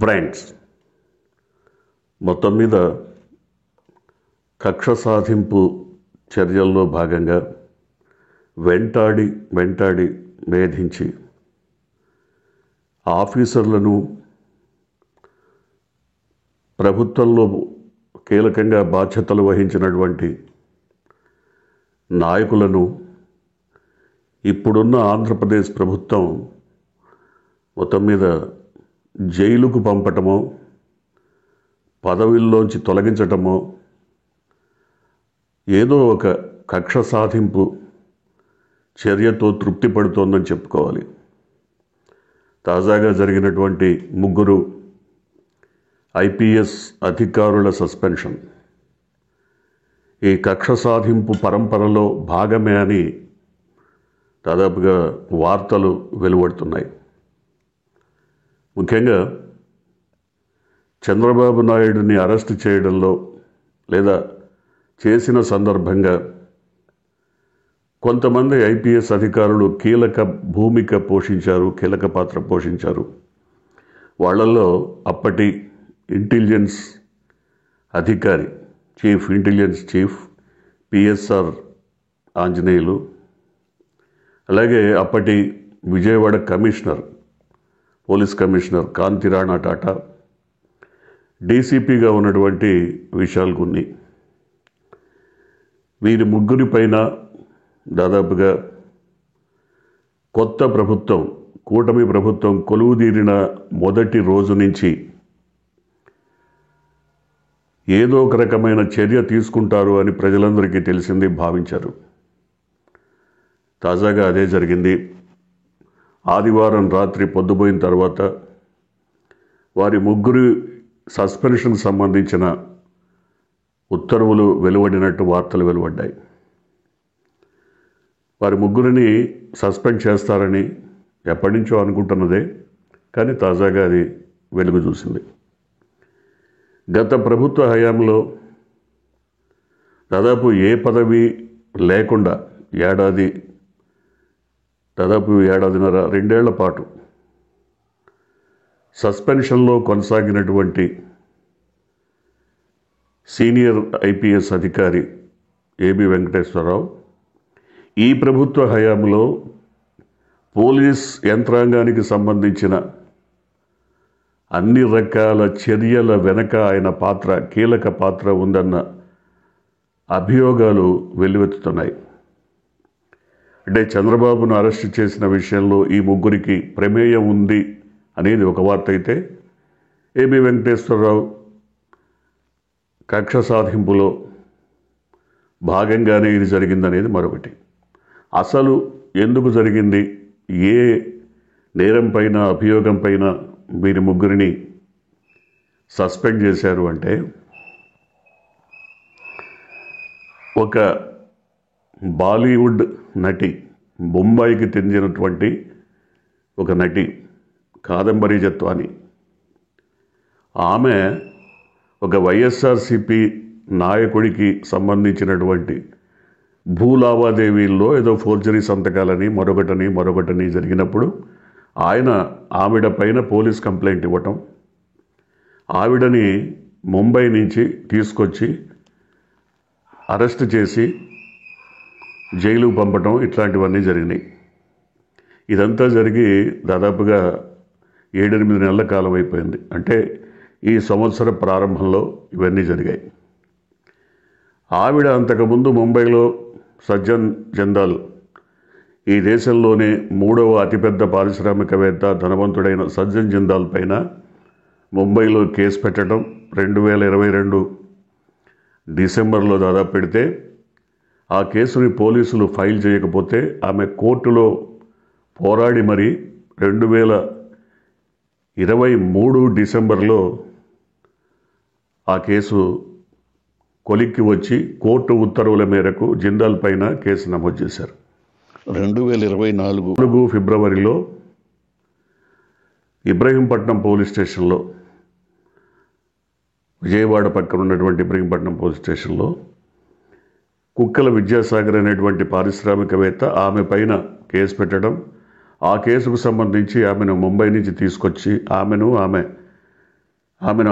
Friends, మొత్తం మీద కక్ష సాధింపు చర్యల్లో భాగంగా వెంటాడి వేధించి ఆఫీసర్లను, ప్రభుత్వంలో కీలకంగా బాధ్యతలు వహించినటువంటి నాయకులను ఇప్పుడున్న ఆంధ్రప్రదేశ్ ప్రభుత్వం మొత్తం మీద జైలుకు పంపటమో, పదవిల్లోంచి తొలగించటమో, ఏదో ఒక కక్ష సాధింపు చర్యతో తృప్తి పడుతోందని చెప్పుకోవాలి. తాజాగా జరిగినటువంటి 3 ఐపీఎస్ అధికారుల సస్పెన్షన్ ఈ కక్ష సాధింపు పరంపరలో భాగమే అని దాదాపుగా వార్తలు వెలువడుతున్నాయి. ముఖ్యంగా చంద్రబాబు నాయుడుని అరెస్ట్ చేయడంలో లేదా చేసిన సందర్భంగా కొంతమంది ఐపీఎస్ అధికారులు కీలక పాత్ర పోషించారు. వాళ్ళల్లో అప్పటి ఇంటెలిజెన్స్ అధికారి, ఇంటెలిజెన్స్ చీఫ్ పిఎస్ఆర్ ఆంజనేయులు, అలాగే అప్పటి విజయవాడ పోలీస్ కమిషనర్ కాంతి రాణా టాటా, డీసీపీగా ఉన్నటువంటి విశాల్ గున్ని, వీరి ముగ్గురిపైన దాదాపుగా కొత్త ప్రభుత్వం, కూటమి ప్రభుత్వం కొలువుదీరిన మొదటి రోజు నుంచి ఏదో ఒక రకమైన చర్య తీసుకుంటారు అని ప్రజలందరికీ తెలిసింది, భావించారు. తాజాగా అదే జరిగింది. ఆదివారం రాత్రి పొద్దుపోయిన తర్వాత వారి ముగ్గురు సస్పెన్షన్కి సంబంధించిన ఉత్తర్వులు వెలువడినట్టు వార్తలు వెలువడ్డాయి. వారి ముగ్గురిని సస్పెండ్ చేస్తారని ఎప్పటి నుంచో అనుకుంటున్నదే, కానీ తాజాగా అది వెలుగు చూసింది. గత ప్రభుత్వ హయాంలో దాదాపు ఏ పదవి లేకుండా ఏడాదిన్నర 2 ఏళ్ల పాటు సస్పెన్షన్లో కొనసాగినటువంటి సీనియర్ ఐపీఎస్ అధికారి ఏబి వెంకటేశ్వరరావు ఈ ప్రభుత్వ హయాంలో పోలీస్ యంత్రాంగానికి సంబంధించిన అన్ని రకాల చర్యల వెనక ఆయన కీలక పాత్ర ఉందన్న అభియోగాలు వెల్లువెత్తుతున్నాయి. అంటే చంద్రబాబును అరెస్టు చేసిన విషయంలో ఈ ముగ్గురికి ప్రమేయం ఉంది అనేది ఒక వార్త అయితే, ఏబి వెంకటేశ్వరరావు కక్ష సాధింపులో భాగంగానే ఇది జరిగిందనేది మరొకటి. అసలు ఎందుకు జరిగింది, ఏ నేరం పైన, అభియోగం పైన వీరి ముగ్గురిని సస్పెండ్ చేశారు అంటే, ఒక బాలీవుడ్ నటి, బొంబాయికి చెందినటువంటి ఒక నటి కాదంబరి జత్వాని, ఆమె ఒక వైఎస్ఆర్సిపి నాయకుడికి సంబంధించినటువంటి భూ లావాదేవీల్లో ఏదో ఫోర్జరీ సంతకాలని మరొకటని జరిగినప్పుడు ఆవిడ పైన పోలీస్ కంప్లైంట్ ఇవ్వటం, ఆవిడని ముంబై నుంచి తీసుకొచ్చి అరెస్ట్ చేసి జైలుకు పంపటం, ఇట్లాంటివన్నీ జరిగినాయి. ఇదంతా జరిగి దాదాపుగా 7-8 నెలల కాలం అయిపోయింది. అంటే ఈ సంవత్సర ప్రారంభంలో ఇవన్నీ జరిగాయి. ఆవిడ అంతకుముందు ముంబైలో సజ్జన్ జిందాల్, ఈ దేశంలోనే 3వ అతిపెద్ద పారిశ్రామికవేత్త, ధనవంతుడైన సజ్జన్ జిందాల్ పైన ముంబైలో కేసు పెట్టడం 2022 డిసెంబర్లో దాదాపు పెడితే, ఆ కేసుని పోలీసులు ఫైల్ చేయకపోతే ఆమె కోర్టులో పోరాడి మరి 2023 డిసెంబర్లో ఆ కేసు కొలిక్కి వచ్చి కోర్టు ఉత్తర్వుల మేరకు జిందాల్ పైన కేసు నమోదు చేశారు. 2024 ఫిబ్రవరిలో ఇబ్రహీంపట్నం పోలీస్ స్టేషన్లో, విజయవాడ పక్కన ఉన్నటువంటి ఇబ్రహీంపట్నం పోలీస్ స్టేషన్లో కుక్కల విద్యాసాగర్ అనేటువంటి పారిశ్రామికవేత్త ఆమె పైన కేసు పెట్టడం, ఆ కేసుకు సంబంధించి ఆమెను ముంబై నుంచి తీసుకొచ్చి ఆమెను ఆమె ఆమెను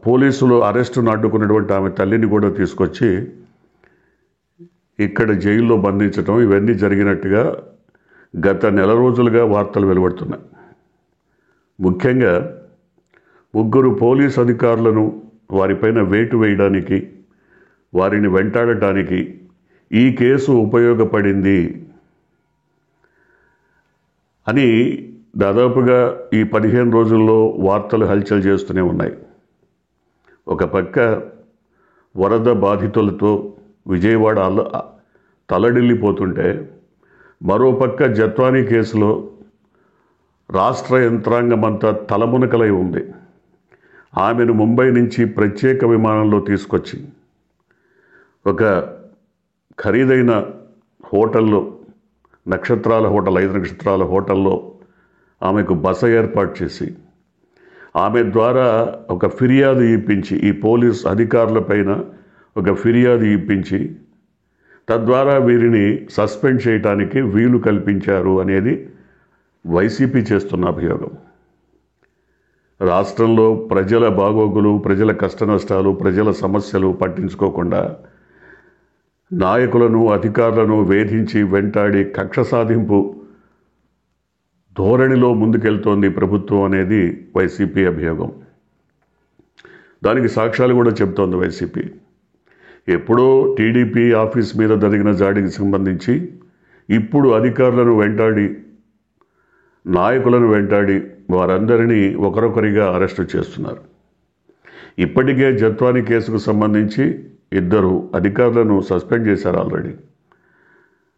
పోలీసులు అరెస్టును అడ్డుకున్నటువంటి ఆమె తల్లిని కూడా తీసుకొచ్చి ఇక్కడ జైల్లో బంధించడం ఇవన్నీ జరిగినట్టుగా గత నెల రోజులుగా వార్తలు వెలువడుతున్నాయి. ముఖ్యంగా ముగ్గురు పోలీస్ అధికారులను వారిపైన వేటు వేయడానికి, వారిని వెంటాడటానికి ఈ కేసు ఉపయోగపడింది అని దాదాపుగా ఈ 15 రోజుల్లో వార్తలు హల్చల్ చేస్తూనే ఉన్నాయి. ఒక పక్క వరద బాధితులతో విజయవాడ తలడిల్లిపోతుంటే, మరోపక్క జత్వానీ కేసులో రాష్ట్ర యంత్రాంగమంతా తలమునకలై ఉంది. ఆమెను ముంబై నుంచి ప్రత్యేక విమానంలో తీసుకొచ్చి ఒక ఖరీదైన హోటల్లో, నక్షత్రాల హోటల్, 5 నక్షత్రాల హోటల్లో ఆమెకు బస ఏర్పాటు చేసి ఆమె ద్వారా ఒక ఫిర్యాదు ఇప్పించి, ఈ పోలీస్ అధికారులపైన ఒక ఫిర్యాదు ఇప్పించి తద్వారా వీరిని సస్పెండ్ చేయడానికి వీలు కల్పించారు అనేది వైసీపీ చేస్తున్న అభియోగం. రాష్ట్రంలో ప్రజల బాగోగులు, ప్రజల కష్టనష్టాలు, ప్రజల సమస్యలు పట్టించుకోకుండా నాయకులను, అధికారులను వేధించి వెంటాడి కక్ష సాధింపు ధోరణిలో ముందుకెళ్తోంది ప్రభుత్వం అనేది వైసీపీ అభియోగం. దానికి సాక్ష్యాలు కూడా చెప్తోంది వైసీపీ. ఎప్పుడో టీడీపీ ఆఫీస్ మీద జరిగిన దాడికి సంబంధించి ఇప్పుడు అధికారులను వెంటాడి, నాయకులను వెంటాడి వారందరినీ ఒకరొకరిగా అరెస్టు చేస్తున్నారు. ఇప్పటికే జత్వానీ కేసుకు సంబంధించి 2 అధికారులను సస్పెండ్ చేశారు ఆల్రెడీ.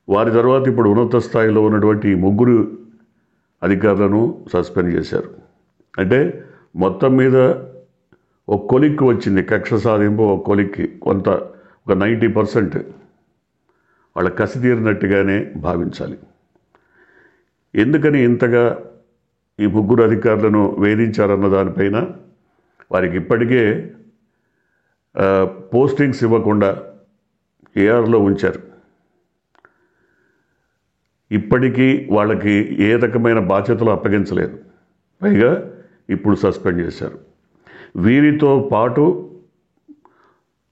వారి తర్వాత ఇప్పుడు ఉన్నత స్థాయిలో ఉన్నటువంటి 3 అధికారులను సస్పెండ్ చేశారు. అంటే మొత్తం మీద ఒక కొలిక్కి వచ్చింది కక్ష సాధింపు. ఒక కొలిక్కి ఒక 90% వాళ్ళ కసి తీరినట్టుగానే భావించాలి. ఎందుకని ఇంతగా ఈ 3 అధికారులను వేధించారన్న దానిపైన వారికి ఇప్పటికే పోస్టింగ్స్ ఇవ్వకుండా ఏఆర్లో ఉంచారు. ఇప్పటికీ వాళ్ళకి ఏ రకమైన బాధ్యతలు అప్పగించలేదు. పైగా ఇప్పుడు సస్పెండ్ చేశారు. వీరితో పాటు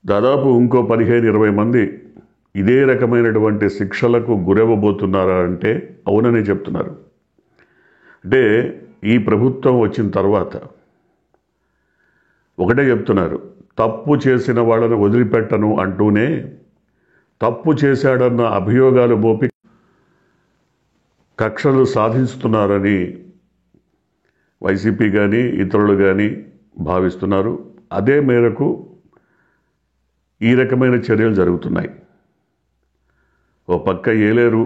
దాదాపు ఇంకో 15-20 మంది ఇదే రకమైనటువంటి శిక్షలకు గురవ్వబోతున్నారా అంటే అవుననే చెప్తున్నారు. అంటే ఈ ప్రభుత్వం వచ్చిన తర్వాత ఒకటే చెప్తున్నారు, తప్పు చేసిన వాళ్ళను వదిలిపెట్టను అంటూనే తప్పు చేశాడన్న అభియోగాలు మోపి కక్షలు సాధిస్తున్నారని వైసీపీ కానీ ఇతరులు కానీ భావిస్తున్నారు. అదే మేరకు ఈ రకమైన చర్యలు జరుగుతున్నాయి. ఓ పక్క ఏలేరు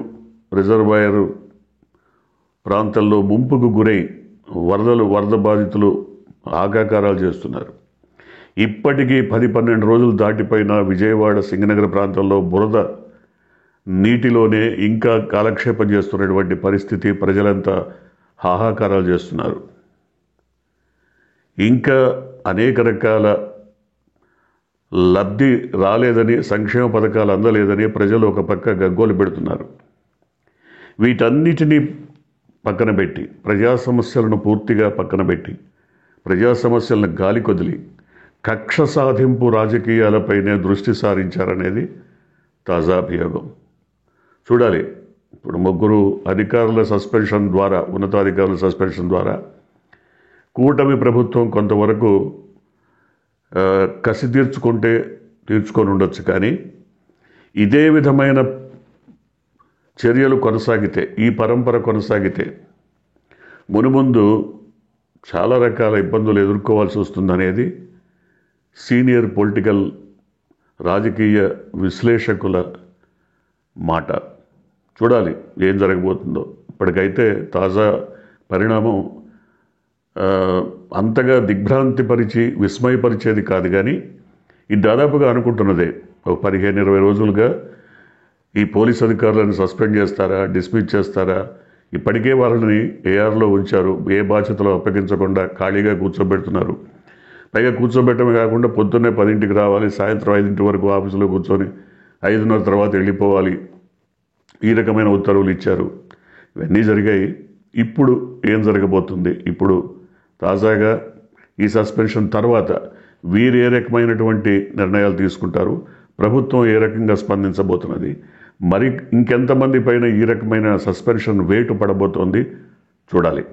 రిజర్వాయరు ప్రాంతంలో ముంపుకు గురై వరద బాధితులు ఆగాకారాలు చేస్తున్నారు. ఇప్పటికీ 10-12 రోజులు దాటిపోయిన విజయవాడ సింగనగర్ ప్రాంతంలో బురద నీటిలోనే ఇంకా కాలక్షేపం చేస్తున్నటువంటి పరిస్థితి. ప్రజలంతా హాహాకారాలు చేస్తున్నారు. ఇంకా అనేక రకాల లబ్ధి రాలేదని, సంక్షేమ పథకాలు అందలేదని ప్రజలు ఒక పక్క గగ్గోలు పెడుతున్నారు. వీటన్నిటినీ పక్కన పెట్టి, ప్రజా సమస్యలను పూర్తిగా పక్కన పెట్టి, ప్రజా సమస్యలను గాలి కొదిలి కక్ష సాధింపు రాజకీయాలపైనే దృష్టి సారించారనేది తాజా అభియోగం. చూడాలి. ఇప్పుడు 3 అధికారుల సస్పెన్షన్ ద్వారా, ఉన్నతాధికారుల సస్పెన్షన్ ద్వారా కూటమి ప్రభుత్వం కొంతవరకు కసి తీర్చుకొని ఉండొచ్చు. కానీ ఇదే విధమైన చర్యలు కొనసాగితే, ఈ పరంపర కొనసాగితే మునుముందు చాలా రకాల ఇబ్బందులు ఎదుర్కోవాల్సి వస్తుందనేది సీనియర్ పొలిటికల్ రాజకీయ విశ్లేషకుల మాట. చూడాలి ఏం జరగబోతుందో. ఇప్పటికైతే తాజా పరిణామం అంతగా దిగ్భ్రాంతిపరిచి విస్మయపరిచేది కాదు. కానీ ఇది దాదాపుగా అనుకుంటున్నదే. ఒక 15-20 రోజులుగా ఈ పోలీస్ అధికారులను సస్పెండ్ చేస్తారా, డిస్మిస్ చేస్తారా? ఇప్పటికే వాళ్ళని ఏఆర్లో ఉంచారు. ఏ బాధ్యతలు అప్పగించకుండా ఖాళీగా కూర్చోబెడుతున్నారు. పైగా కూర్చోబెట్టమే కాకుండా పొద్దున్నే 10ంటికి రావాలి, సాయంత్రం 5 వరకు ఆఫీసులో కూర్చొని 5:30 తర్వాత వెళ్ళిపోవాలి. ఈ రకమైన ఉత్తర్వులు ఇచ్చారు. ఇవన్నీ జరిగాయి. ఇప్పుడు ఏం జరగబోతుంది? ఇప్పుడు తాజాగా ఈ సస్పెన్షన్ తర్వాత వీరు ఏ రకమైనటువంటి నిర్ణయాలు తీసుకుంటారు, ప్రభుత్వం ఏ రకంగా స్పందించబోతున్నది, మరి ఇంకెంతమంది పైన ఈ రకమైన సస్పెన్షన్ వేటు పడబోతోంది చూడాలి.